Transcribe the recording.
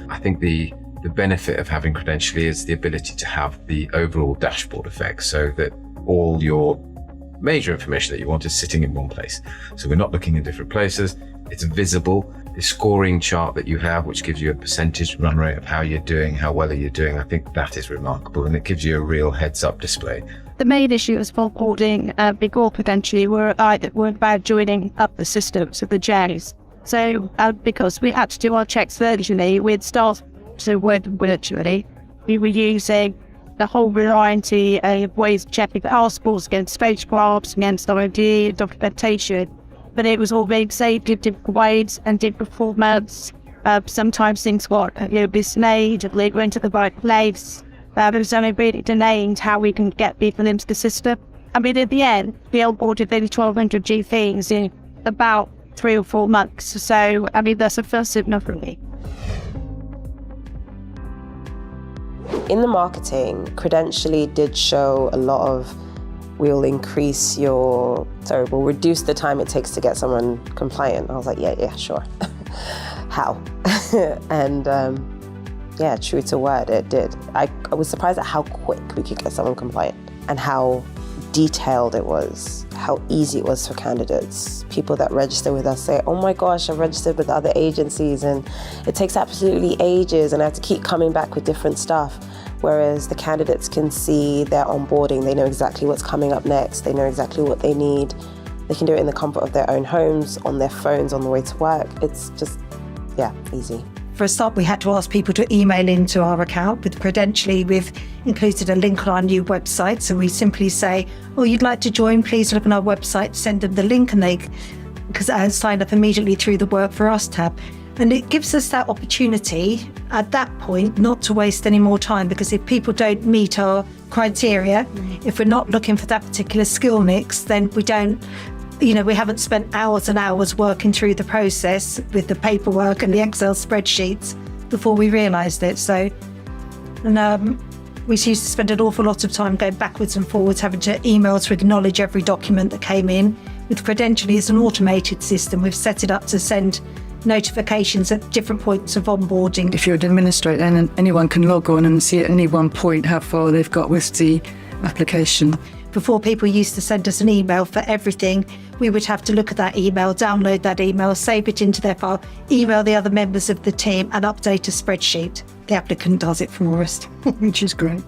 I think the benefit of having Credentially is the ability to have the overall dashboard effect, so that all your major information that you want is sitting in one place. So we're not looking in different places. It's visible. The scoring chart that you have, which gives you a percentage run rate of how you're doing, how well are you doing, I think that is remarkable, and it gives you a real heads-up display. The main issues for onboarding before Credentially were about joining up the systems of the J's. So because we had to do our checks virtually, we'd start to work virtually. We were using the whole variety of ways of checking passports against photographs, against ID, documentation. But it was all being saved in different ways and different formats. Sometimes things got mislaid, and they went to the right place. It was only really delayed how we can get people into the system. I mean, at the end, we onboarded maybe 1,200 GPs in about 3 or 4 months. So, I mean, that's a first enough for me. In the marketing, Credentially did show a lot of, we'll reduce the time it takes to get someone compliant. I was like, yeah, sure. How? And yeah, true to word, it did. I was surprised at how quick we could get someone compliant and how detailed it was, how easy it was for candidates. People that register with us say, oh my gosh, I've registered with other agencies and it takes absolutely ages and I have to keep coming back with different stuff. Whereas the candidates can see their onboarding, they know exactly what's coming up next, they know exactly what they need. They can do it in the comfort of their own homes, on their phones, on the way to work. It's just, yeah, easy. For a start, we had to ask people to email into our account. With Credentially, we've included a link on our new website. So we simply say, oh, you'd like to join, please look on our website, send them the link, and they sign up immediately through the Work For Us tab. And it gives us that opportunity at that point not to waste any more time, because if people don't meet our criteria, if we're not looking for that particular skill mix, then we haven't spent hours and hours working through the process with the paperwork and the Excel spreadsheets before we realised it. So, we used to spend an awful lot of time going backwards and forwards, having to email to acknowledge every document that came in. With Credentially, it's an automated system. We've set it up to send notifications at different points of onboarding. If you're an administrator, then anyone can log on and see at any one point how far they've got with the application. Before, people used to send us an email for everything. We would have to look at that email, download that email, save it into their file, email the other members of the team and update a spreadsheet. The applicant does it for us. Which is great.